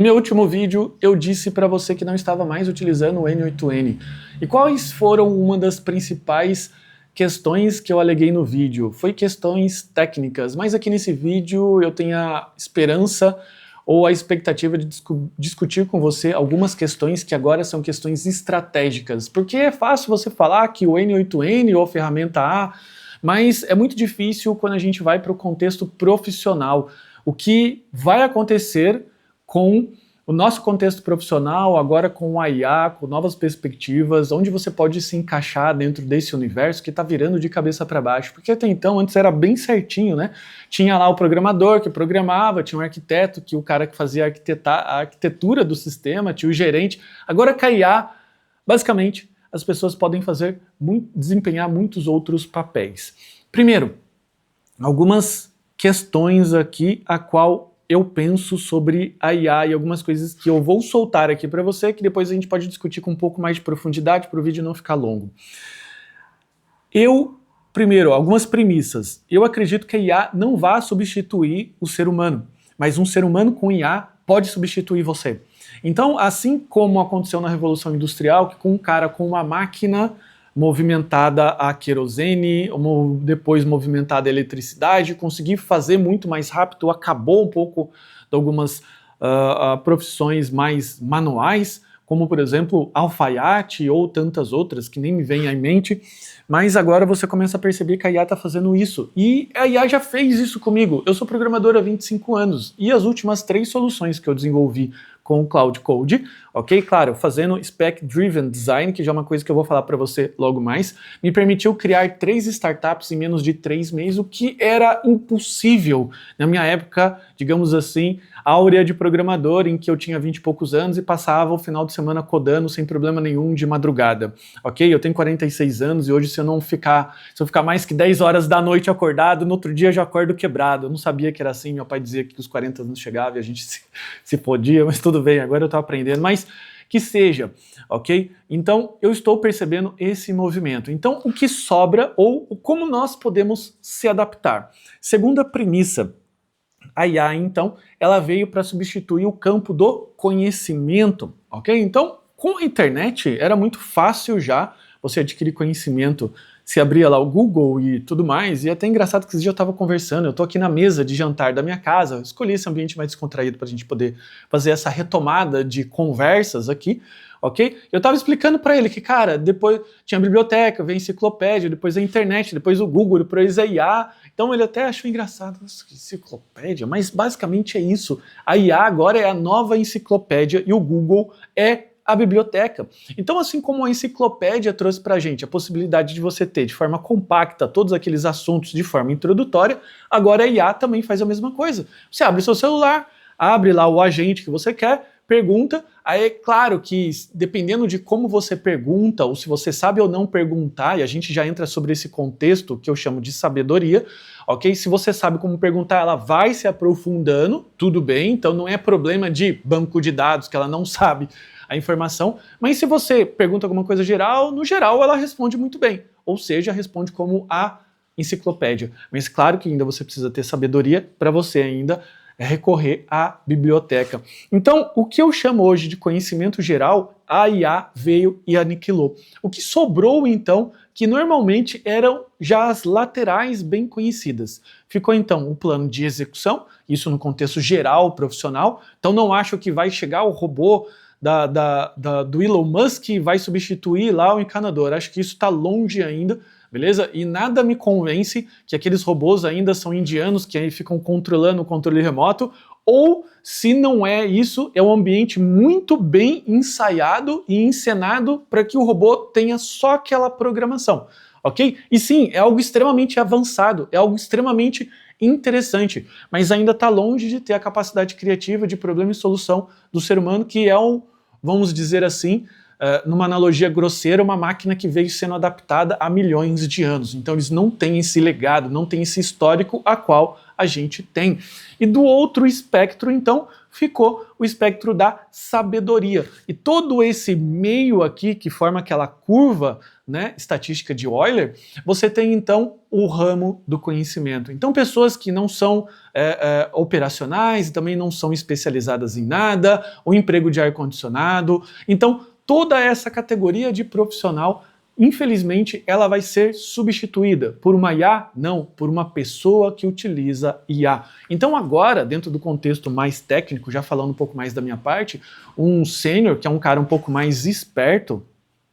No meu último vídeo, eu disse para você que não estava mais utilizando o N8N. E quais foram uma das principais questões que eu aleguei no vídeo? Foi questões técnicas, mas aqui nesse vídeo eu tenho a esperança ou a expectativa de discutir com você algumas questões que agora são questões estratégicas. Porque é fácil você falar que o N8N ou a ferramenta A, mas é muito difícil quando a gente vai para o contexto profissional. O que vai acontecer com o nosso contexto profissional, agora com o IA, com novas perspectivas, onde você pode se encaixar dentro desse universo que está virando de cabeça para baixo. Porque até então, antes era bem certinho, né? Tinha lá o programador que programava, tinha um arquiteto, que o cara que fazia a arquitetura do sistema, tinha o gerente. Agora com a IA, basicamente, as pessoas podem desempenhar muitos outros papéis. Primeiro, algumas questões aqui a qual eu penso sobre a IA e algumas coisas que eu vou soltar aqui para você, que depois a gente pode discutir com um pouco mais de profundidade para o vídeo não ficar longo. Primeiro, algumas premissas. Eu acredito que a IA não vai substituir o ser humano, mas um ser humano com IA pode substituir você. Então, assim como aconteceu na Revolução Industrial, que com um cara com uma máquina movimentada a querosene, depois movimentada a eletricidade, consegui fazer muito mais rápido, acabou um pouco de algumas profissões mais manuais, como por exemplo alfaiate ou tantas outras que nem me vêm à mente, mas agora você começa a perceber que a IA está fazendo isso, e a IA já fez isso comigo. Eu sou programador há 25 anos, e as últimas 3 soluções que eu desenvolvi com o Cloud Code, ok? Claro, fazendo Spec Driven Design, que já é uma coisa que eu vou falar para você logo mais, me permitiu criar 3 startups em menos de 3 meses, o que era impossível na minha época, digamos assim, áurea de programador, em que eu tinha 20 e poucos anos e passava o final de semana codando sem problema nenhum de madrugada, ok? Eu tenho 46 anos e hoje se eu ficar mais que 10 horas da noite acordado, no outro dia eu já acordo quebrado. Eu não sabia que era assim, meu pai dizia que os 40 anos chegavam e a gente se podia, mas tudo bem, agora eu tô aprendendo, mas que seja, ok? Então, eu estou percebendo esse movimento. Então, o que sobra ou como nós podemos se adaptar? Segunda premissa, a IA, então, ela veio para substituir o campo do conhecimento, ok? Então, com a internet, era muito fácil já você adquirir conhecimento. Se abria lá o Google e tudo mais, e é até engraçado que esse dia eu estava conversando, eu estou aqui na mesa de jantar da minha casa, escolhi esse ambiente mais descontraído para a gente poder fazer essa retomada de conversas aqui, ok? Eu estava explicando para ele que, cara, depois tinha a biblioteca, veio a enciclopédia, depois a internet, depois o Google, depois a IA, então ele até achou engraçado, nossa, que enciclopédia, mas basicamente é isso, a IA agora é a nova enciclopédia e o Google é a biblioteca. Então, assim como a enciclopédia trouxe pra gente a possibilidade de você ter de forma compacta todos aqueles assuntos de forma introdutória, agora a IA também faz a mesma coisa. Você abre o seu celular, abre lá o agente que você quer, pergunta, aí é claro que dependendo de como você pergunta, ou se você sabe ou não perguntar, e a gente já entra sobre esse contexto que eu chamo de sabedoria, ok? Se você sabe como perguntar, ela vai se aprofundando, tudo bem, então não é problema de banco de dados que ela não sabe a informação, mas se você pergunta alguma coisa geral, no geral ela responde muito bem, ou seja, responde como a enciclopédia. Mas claro que ainda você precisa ter sabedoria para você ainda recorrer à biblioteca. Então, o que eu chamo hoje de conhecimento geral, a IA veio e aniquilou. O que sobrou, então, que normalmente eram já as laterais bem conhecidas. Ficou, então, o plano de execução, isso no contexto geral, profissional. Então, não acho que vai chegar o robô do Elon Musk vai substituir lá o encanador. Acho que isso está longe ainda, beleza? E nada me convence que aqueles robôs ainda são indianos que aí ficam controlando o controle remoto, ou se não é isso, é um ambiente muito bem ensaiado e encenado para que o robô tenha só aquela programação, ok? E sim, é algo extremamente avançado, é algo extremamente interessante, mas ainda está longe de ter a capacidade criativa de problema e solução do ser humano, que é vamos dizer assim, numa analogia grosseira, uma máquina que veio sendo adaptada há milhões de anos. Então eles não têm esse legado, não têm esse histórico a qual a gente tem. E do outro espectro, então, ficou o espectro da sabedoria. E todo esse meio aqui, que forma aquela curva, né, estatística de Euler, você tem então o ramo do conhecimento. Então pessoas que não são operacionais e também não são especializadas em nada, o emprego de ar-condicionado, então toda essa categoria de profissional, infelizmente, ela vai ser substituída por uma IA? Não, por uma pessoa que utiliza IA. Então agora, dentro do contexto mais técnico, já falando um pouco mais da minha parte, um sênior, que é um cara um pouco mais esperto,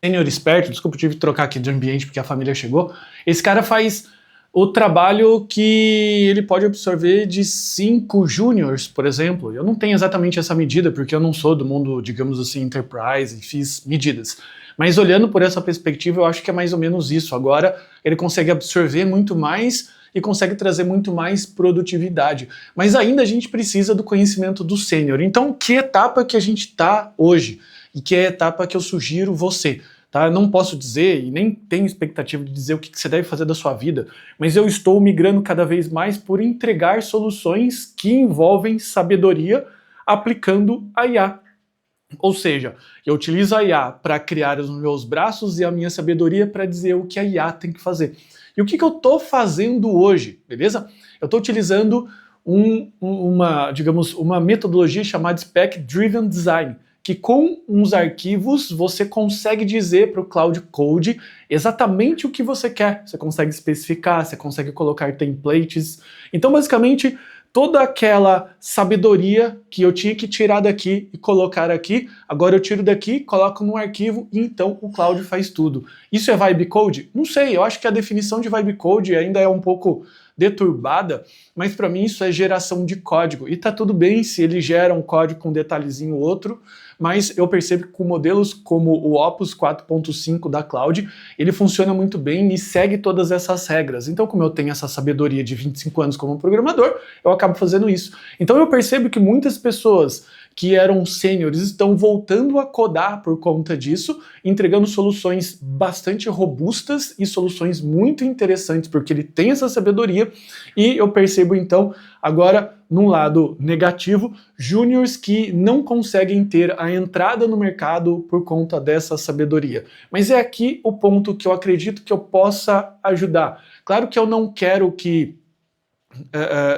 sênior esperto, desculpa, eu tive que trocar aqui de ambiente porque a família chegou, esse cara faz o trabalho que ele pode absorver de 5 júniors, por exemplo. Eu não tenho exatamente essa medida, porque eu não sou do mundo, digamos assim, enterprise, e fiz medidas. Mas olhando por essa perspectiva, eu acho que é mais ou menos isso. Agora ele consegue absorver muito mais e consegue trazer muito mais produtividade. Mas ainda a gente precisa do conhecimento do sênior. Então, que etapa que a gente está hoje? E que é a etapa que eu sugiro você? Tá? Eu não posso dizer, e nem tenho expectativa de dizer o que você deve fazer da sua vida, mas eu estou migrando cada vez mais por entregar soluções que envolvem sabedoria aplicando a IA. Ou seja, eu utilizo a IA para criar os meus braços e a minha sabedoria para dizer o que a IA tem que fazer. E o que eu estou fazendo hoje, beleza? Eu estou utilizando uma metodologia chamada Spec Driven Design, que com uns arquivos você consegue dizer para o Cloud Code exatamente o que você quer. Você consegue especificar, você consegue colocar templates. Então, basicamente, toda aquela sabedoria que eu tinha que tirar daqui e colocar aqui, agora eu tiro daqui, coloco no arquivo e então o Cloud faz tudo. Isso é Vibe Code? Não sei, eu acho que a definição de Vibe Code ainda é um pouco deturbada, mas para mim isso é geração de código. E tá tudo bem se ele gera um código com um detalhezinho ou outro, mas eu percebo que com modelos como o Opus 4.5 da Cloud, ele funciona muito bem e segue todas essas regras. Então, como eu tenho essa sabedoria de 25 anos como programador, eu acabo fazendo isso. Então eu percebo que muitas pessoas que eram sêniores estão voltando a codar por conta disso, entregando soluções bastante robustas e soluções muito interessantes, porque ele tem essa sabedoria, e eu percebo então, agora, num lado negativo, júniors que não conseguem ter a entrada no mercado por conta dessa sabedoria. Mas é aqui o ponto que eu acredito que eu possa ajudar. Claro que eu não quero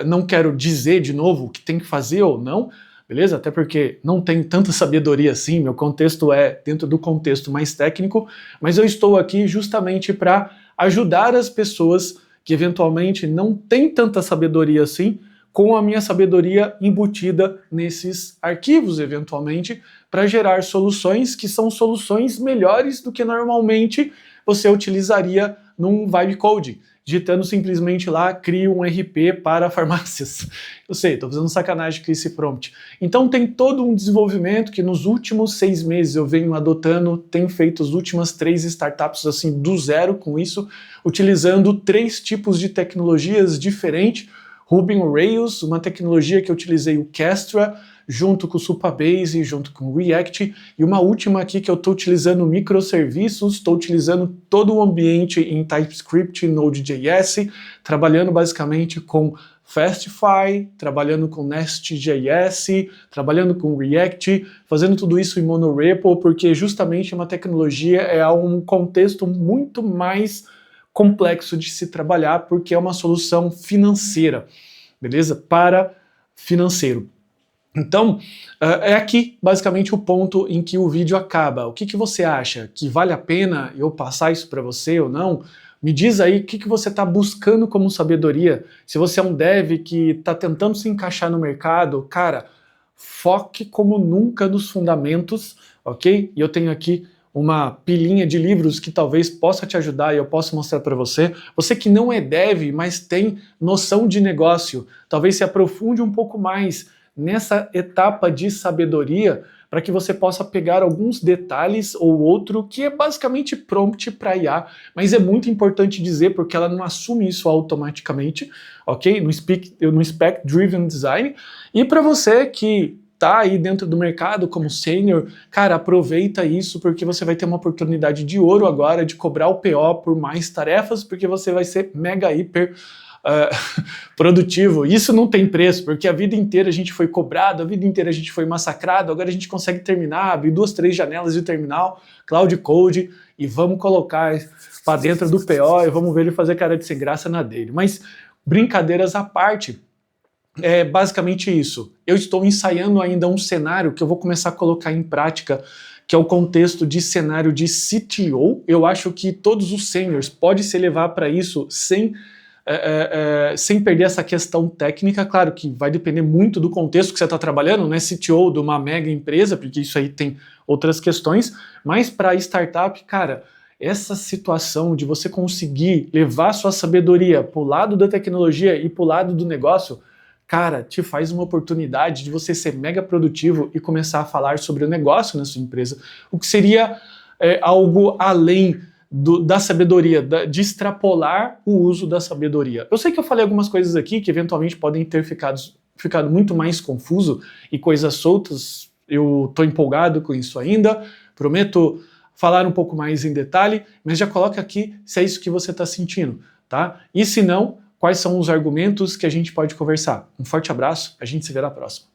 não quero dizer de novo o que tem que fazer ou não, beleza? Até porque não tenho tanta sabedoria assim, meu contexto é dentro do contexto mais técnico, mas eu estou aqui justamente para ajudar as pessoas que eventualmente não têm tanta sabedoria assim, com a minha sabedoria embutida nesses arquivos, eventualmente, para gerar soluções que são soluções melhores do que normalmente você utilizaria num Vibe Code, digitando simplesmente lá, crie um RP para farmácias. Eu sei, estou fazendo sacanagem com esse prompt. Então tem todo um desenvolvimento que nos últimos 6 meses eu venho adotando, tenho feito as últimas 3 startups assim do zero com isso, utilizando 3 tipos de tecnologias diferentes. Ruby on Rails, uma tecnologia que eu utilizei o Kestra, junto com o Supabase, junto com o React, e uma última aqui que eu estou utilizando microserviços, estou utilizando todo o ambiente em TypeScript, Node.js, trabalhando basicamente com Fastify, trabalhando com Nest.js, trabalhando com React, fazendo tudo isso em monorepo, porque justamente uma tecnologia é um contexto muito mais complexo de se trabalhar, porque é uma solução financeira, beleza? Para financeiro. Então, é aqui basicamente o ponto em que o vídeo acaba. O que você acha? Que vale a pena eu passar isso para você ou não? Me diz aí o que você está buscando como sabedoria. Se você é um dev que está tentando se encaixar no mercado, cara, foque como nunca nos fundamentos, ok? E eu tenho aqui uma pilhinha de livros que talvez possa te ajudar e eu possa mostrar para você. Você que não é dev, mas tem noção de negócio, talvez se aprofunde um pouco mais nessa etapa de sabedoria para que você possa pegar alguns detalhes ou outro que é basicamente prompt para IA, mas é muito importante dizer porque ela não assume isso automaticamente, ok? No Spec Driven Design. E para você que tá aí dentro do mercado como sênior, cara, aproveita isso porque você vai ter uma oportunidade de ouro agora de cobrar o PO por mais tarefas, porque você vai ser mega hiper produtivo. Isso não tem preço, porque a vida inteira a gente foi cobrado, a vida inteira a gente foi massacrado, agora a gente consegue terminar, abrir 2, 3 janelas de terminal, Cloud Code, e vamos colocar para dentro do PO e vamos ver ele fazer cara de sem graça na dele. Mas brincadeiras à parte, é basicamente isso. Eu estou ensaiando ainda um cenário que eu vou começar a colocar em prática, que é o contexto de cenário de CTO. Eu acho que todos os seniors podem se levar para isso sem perder essa questão técnica. Claro que vai depender muito do contexto que você está trabalhando, né? CTO de uma mega empresa, porque isso aí tem outras questões, mas para startup, cara, essa situação de você conseguir levar sua sabedoria para o lado da tecnologia e para o lado do negócio, cara, te faz uma oportunidade de você ser mega produtivo e começar a falar sobre o negócio na sua empresa, o que seria algo além da sabedoria, de extrapolar o uso da sabedoria. Eu sei que eu falei algumas coisas aqui que eventualmente podem ter ficado muito mais confuso e coisas soltas. Eu estou empolgado com isso ainda, prometo falar um pouco mais em detalhe, mas já coloca aqui se é isso que você está sentindo, tá? E se não, quais são os argumentos que a gente pode conversar. Um forte abraço, a gente se vê na próxima.